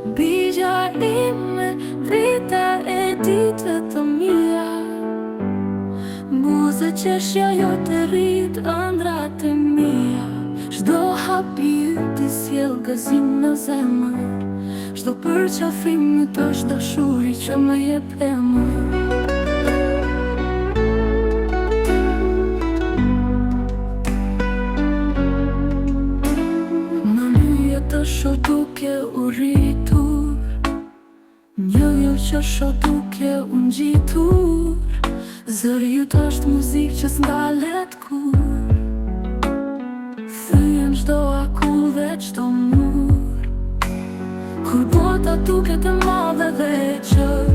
Bigja ime, drita e ditëve të mia. Buze qeshja jo të rrit ëndrat e mia. Çdo hapi ti sjell gëzim në zemër. Çdo përqafim yt është dashuri që më jep emër. Në lyje të sho duke u rritur, një jo që sho duke u ngjitur. Zëri jut është muzikë që s'ndalet kur. Thyen çdo akull dhe çdo mur. Kur bota duket e madhe dhe e qër,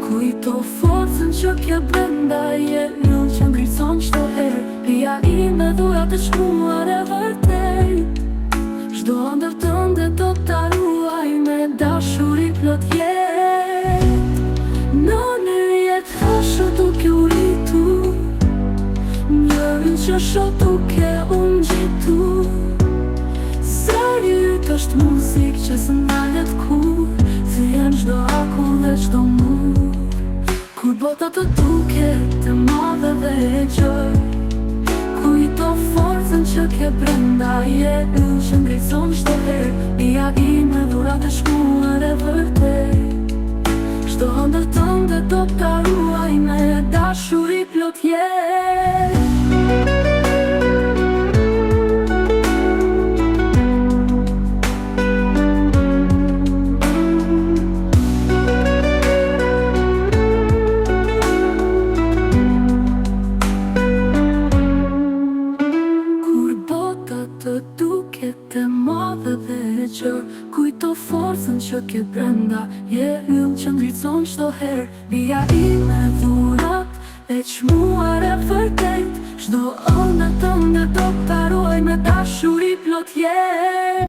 kujto forcën që ke brenda, je yll që ngritson çdo herë. Pia ime dhurat e çmuar e vërtet. Çdo ëndër tënde do ta ruaj me dashuri plot jetë. Në nyjet hashu duke u rritur, njërin që sho duke u ngjitur. Zëri yt është muzikë që s'ndalet kur. Thyen çdo akull dhe çdo mur. Kur bota të duket e madhe dhe e gjerë, kujto forcën që ke brenda, je yll që ngritson çdo herë. Pia ime dhurat e shkuar e vërtet. Çdo ëndër tënde do ta ruaj me dashuri plot jetë. Të duket e madhe dhe e qër, kujto forcën që ke brenda, je yll që ngritson çdo herë. Pia ime dhurat e çmuar e vërtet. Çdo ëndër tënde do ta ruaj me dashuri plot jetë.